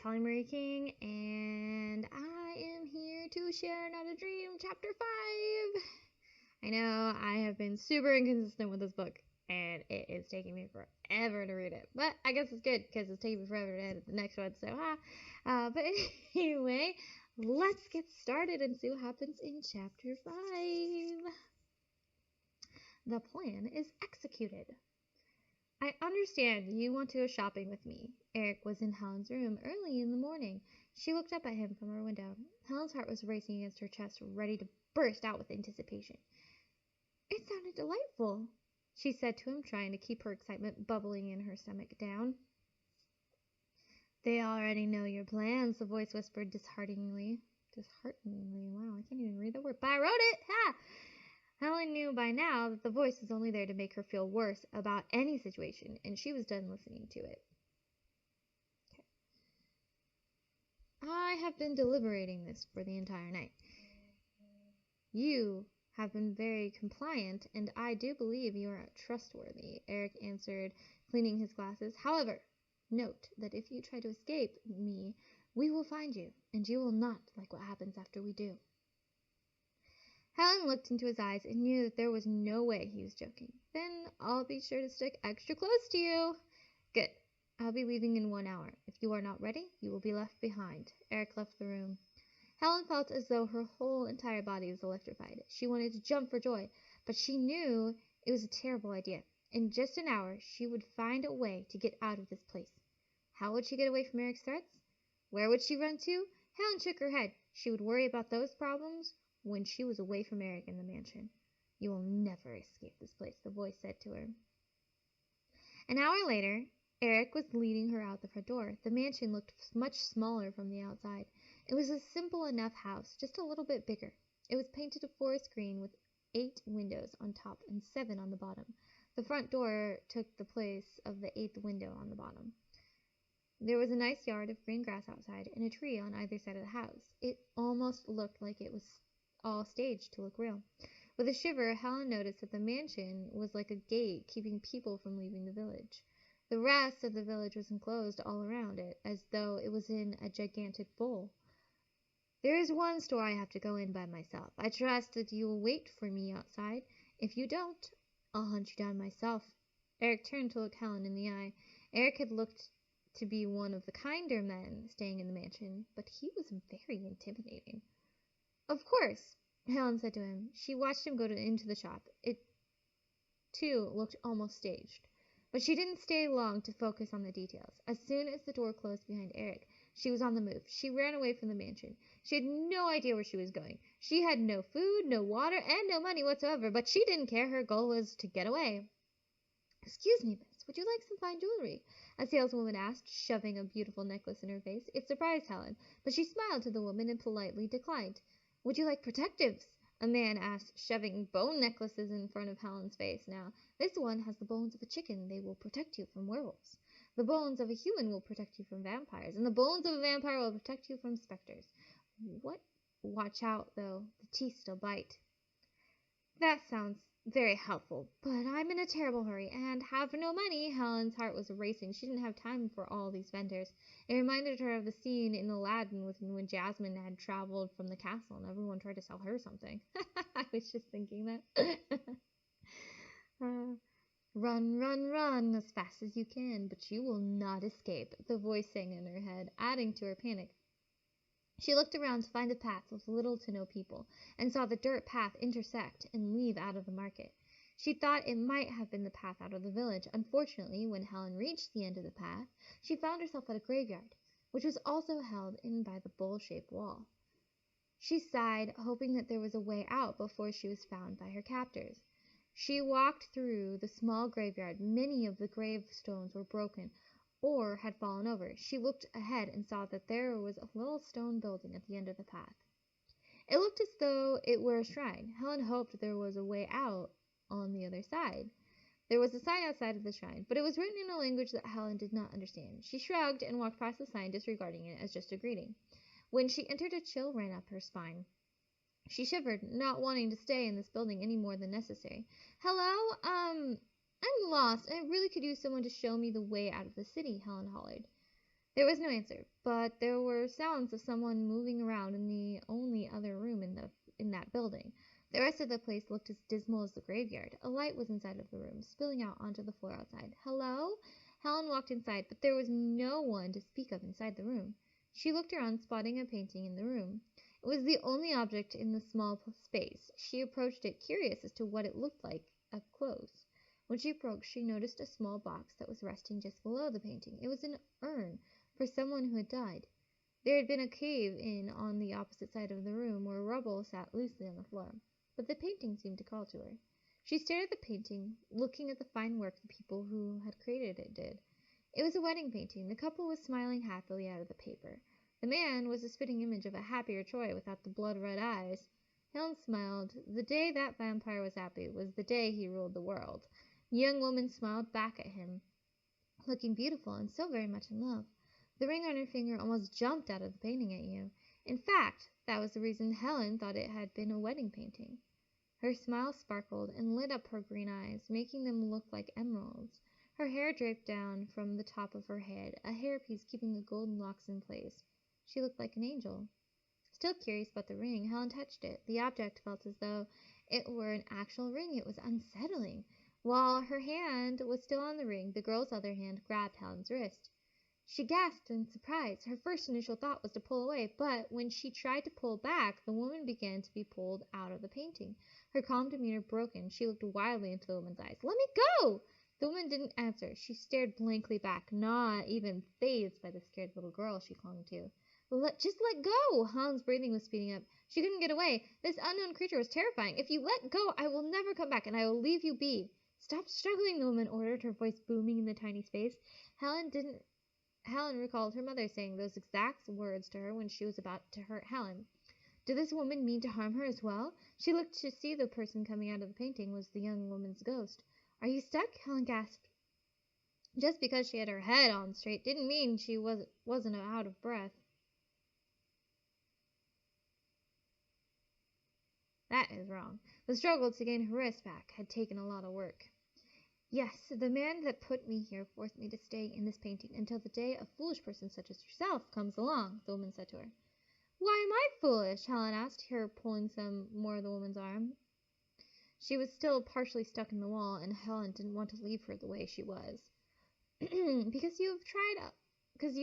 Kelly Marie King, and I am here to share another dream, chapter 5. I know I have been super inconsistent with this book, and it is taking me forever to read it, but I guess it's good because it's taking me forever to edit the next one, so but anyway, let's get started and see what happens in chapter 5. The plan is executed. I understand you want to go shopping with me. Eric was in Helen's room early in the morning. She looked up at him from her window. Helen's heart was racing against her chest, ready to burst out with anticipation. It sounded delightful, she said to him, trying to keep her excitement bubbling in her stomach down. They already know your plans, the voice whispered dishearteningly. Wow, I can't even read the word, but I wrote it! Ha! Helen knew by now that the voice was only there to make her feel worse about any situation, and she was done listening to it. Okay. I have been deliberating this for the entire night. You have been very compliant, and I do believe you are trustworthy, Eric answered, cleaning his glasses. However, note that if you try to escape me, we will find you, and you will not like what happens after we do. Helen looked into his eyes and knew that there was no way he was joking. Then I'll be sure to stick extra close to you. Good. I'll be leaving in 1 hour. If you are not ready, you will be left behind. Eric left the room. Helen felt as though her whole entire body was electrified. She wanted to jump for joy, but she knew it was a terrible idea. In just an hour, she would find a way to get out of this place. How would she get away from Eric's threats? Where would she run to? Helen shook her head. She would worry about those problems when she was away from Eric in the mansion. You will never escape this place, the voice said to her. An hour later, Eric was leading her out the front door. The mansion looked much smaller from the outside. It was a simple enough house, just a little bit bigger. It was painted a forest green with 8 windows on top and 7 on the bottom. The front door took the place of the 8th window on the bottom. There was a nice yard of green grass outside and a tree on either side of the house. It almost looked like it was all staged to look real. With a shiver, Helen noticed that the mansion was like a gate keeping people from leaving the village. The rest of the village was enclosed all around it, as though it was in a gigantic bowl. There is one store I have to go in by myself. I trust that you will wait for me outside. If you don't, I'll hunt you down myself. Eric turned to look Helen in the eye. Eric had looked to be one of the kinder men staying in the mansion, but he was very intimidating. Of course, Helen said to him. She watched him go into the shop. It, too, looked almost staged. But she didn't stay long to focus on the details. As soon as the door closed behind Eric, she was on the move. She ran away from the mansion. She had no idea where she was going. She had no food, no water, and no money whatsoever, but she didn't care. Her goal was to get away. Excuse me, miss, would you like some fine jewelry? A saleswoman asked, shoving a beautiful necklace in her face. It surprised Helen, but she smiled to the woman and politely declined. Would you like protectives? A man asked, shoving bone necklaces in front of Helen's face. Now, this one has the bones of a chicken. They will protect you from werewolves. The bones of a human will protect you from vampires, and the bones of a vampire will protect you from specters. What? Watch out, though. The teeth still bite. That sounds very helpful, but I'm in a terrible hurry and have no money. Helen's heart was racing. She didn't have time for all these vendors. It reminded her of the scene in Aladdin when Jasmine had traveled from the castle and everyone tried to sell her something. I was just thinking that. Run, run, run as fast as you can, but you will not escape, the voice sang in her head, adding to her panic. She looked around to find a path with little to no people, and saw the dirt path intersect and leave out of the market. She thought it might have been the path out of the village. Unfortunately, when Helen reached the end of the path, she found herself at a graveyard, which was also held in by the bowl-shaped wall. She sighed, hoping that there was a way out before she was found by her captors. She walked through the small graveyard. Many of the gravestones were broken or had fallen over. She looked ahead and saw that there was a little stone building at the end of the path. It looked as though it were a shrine. Helen hoped there was a way out on the other side. There was a sign outside of the shrine, but it was written in a language that Helen did not understand. She shrugged and walked past the sign, disregarding it as just a greeting. When she entered, a chill ran up her spine. She shivered, not wanting to stay in this building any more than necessary. Hello? I'm lost. I really could use someone to show me the way out of the city, Helen hollered. There was no answer, but there were sounds of someone moving around in the only other room in that building. The rest of the place looked as dismal as the graveyard. A light was inside of the room, spilling out onto the floor outside. Hello? Helen walked inside, but there was no one to speak of inside the room. She looked around, spotting a painting in the room. It was the only object in the small space. She approached it, curious as to what it looked like up close. When she approached, she noticed a small box that was resting just below the painting. It was an urn for someone who had died. There had been a cave-in on the opposite side of the room where rubble sat loosely on the floor, but the painting seemed to call to her. She stared at the painting, looking at the fine work the people who had created it did. It was a wedding painting. The couple was smiling happily out of the paper. The man was a spitting image of a happier Troy without the blood-red eyes. Helen smiled. The day that vampire was happy was the day he ruled the world. The young woman smiled back at him, looking beautiful and so very much in love. The ring on her finger almost jumped out of the painting at you. In fact, that was the reason Helen thought it had been a wedding painting. Her smile sparkled and lit up her green eyes, making them look like emeralds. Her hair draped down from the top of her head, a hairpiece keeping the golden locks in place. She looked like an angel. Still curious about the ring, Helen touched it. The object felt as though it were an actual ring. It was unsettling. While her hand was still on the ring, the girl's other hand grabbed Helen's wrist. She gasped in surprise. Her first initial thought was to pull away, but when she tried to pull back, the woman began to be pulled out of the painting. Her calm demeanor broken, she looked wildly into the woman's eyes. "Let me go!" The woman didn't answer. She stared blankly back, not even fazed by the scared little girl she clung to. Just let go! Helen's breathing was speeding up. She couldn't get away. This unknown creature was terrifying. "If you let go, I will never come back, and I will leave you be." "Stop struggling," the woman ordered, her voice booming in the tiny space. Helen recalled her mother saying those exact words to her when she was about to hurt Helen. Did this woman mean to harm her as well? She looked to see the person coming out of the painting was the young woman's ghost. "Are you stuck?" Helen gasped. Just because she had her head on straight didn't mean she wasn't out of breath. That is wrong. The struggle to gain her wrist back had taken a lot of work. "Yes, the man that put me here forced me to stay in this painting until the day a foolish person such as yourself comes along," the woman said to her. "Why am I foolish?" Helen asked, her pulling some more of the woman's arm. She was still partially stuck in the wall, and Helen didn't want to leave her the way she was. Because you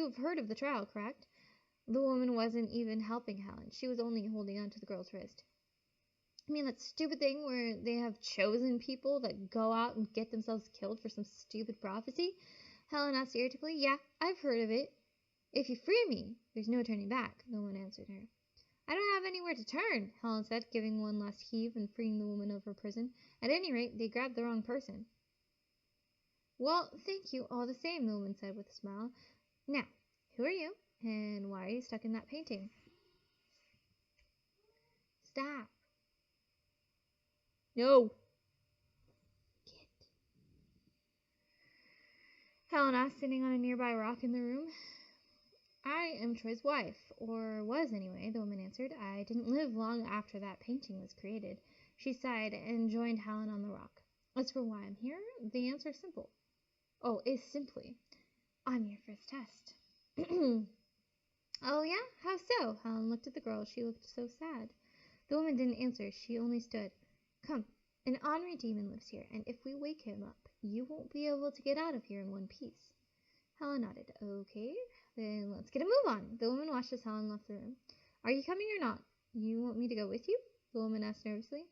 have heard of the trial, correct?" The woman wasn't even helping Helen. She was only holding on to the girl's wrist. "You mean that stupid thing where they have chosen people that go out and get themselves killed for some stupid prophecy?" Helen asked irritably. "Yeah, I've heard of it." "If you free me, there's no turning back," the woman answered her. "I don't have anywhere to turn," Helen said, giving one last heave and freeing the woman of her prison. "At any rate, they grabbed the wrong person." "Well, thank you all the same," the woman said with a smile. "Now, who are you, and why are you stuck in that painting?" "Stop." "No." "Get." Helen asked, sitting on a nearby rock in the room. "I am Troy's wife, or was anyway," the woman answered. "I didn't live long after that painting was created." She sighed and joined Helen on the rock. "As for why I'm here, the answer is simple. Is simply, I'm your first test." "Oh, yeah? How so?" Helen looked at the girl. She looked so sad. The woman didn't answer. She only stood. "Come, an ornery demon lives here, and if we wake him up, you won't be able to get out of here in one piece." Helen nodded. "Okay, then let's get a move on." The woman watched as Helen left the room. "Are you coming or not? You want me to go with you?" the woman asked nervously.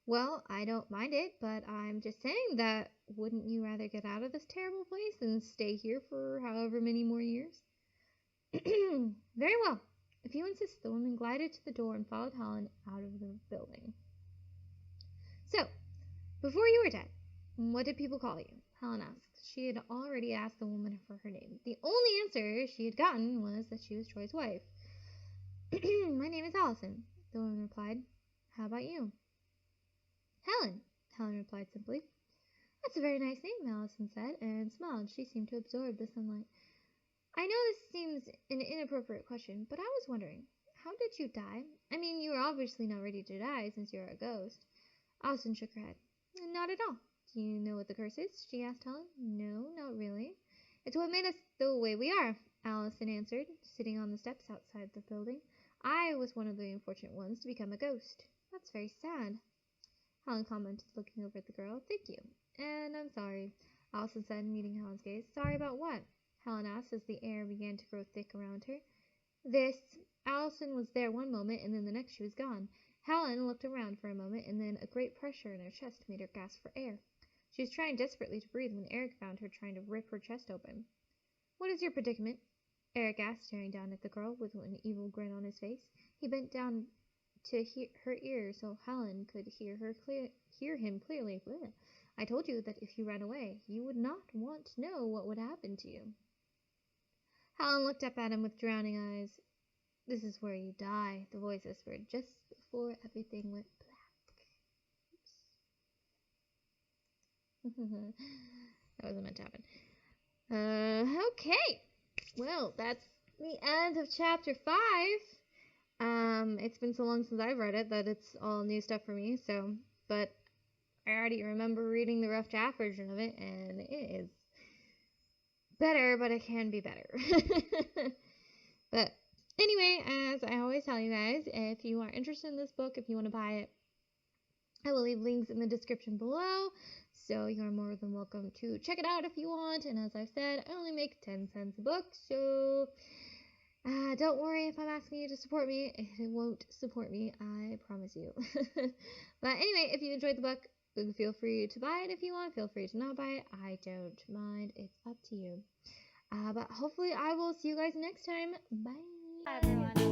"Well, I don't mind it, but I'm just saying that wouldn't you rather get out of this terrible place than stay here for however many more years?" "Very well. If you insist." The woman glided to the door and followed Helen out of the building. "So, before you were dead, what did people call you?" Helen asked. She had already asked the woman for her name. The only answer she had gotten was that she was Troy's wife. "My name is Allison," the woman replied. "How about you?" "Helen," Helen replied simply. "That's a very nice name," Allison said, and smiled. She seemed to absorb the sunlight. "I know this seems an inappropriate question, but I was wondering, how did you die? I mean, you were obviously not ready to die since you're a ghost." Allison shook her head. "Not at all." "Do you know what the curse is?" she asked Helen. "No, not really." "It's what made us the way we are." Allison answered, sitting on the steps outside the building. I was one of the unfortunate ones to become a ghost. That's very sad, Helen commented, looking over at the girl. Thank you. And I'm sorry, Allison said, meeting Helen's gaze. Sorry about what? Helen asked as the air began to grow thick around her. This. Allison was there one moment, and then the next she was gone. Helen looked around for a moment, and then a great pressure in her chest made her gasp for air. She was trying desperately to breathe when Eric found her trying to rip her chest open. What is your predicament? Eric asked, staring down at the girl with an evil grin on his face. He bent down to her ear so Helen could hear him clearly. Blech. I told you that if you ran away, you would not want to know what would happen to you. Helen looked up at him with drowning eyes. This is where you die, the voice whispered, just before everything went black. That wasn't meant to happen. Okay. Well, that's the end of chapter 5. It's been so long since I've read it that it's all new stuff for me, but I already remember reading the rough draft version of it, and it is better, but it can be better. But anyway, as I always tell you guys, if you are interested in this book, if you want to buy it, I will leave links in the description below, so you're more than welcome to check it out if you want. And as I've said, I only make 10 cents a book, so don't worry if I'm asking you to support me. It won't support me, I promise you. But anyway, if you enjoyed the book, feel free to buy it if you want. Feel free to not buy it. I don't mind. It's up to you. But hopefully I will see you guys next time. Bye. Hi, everyone.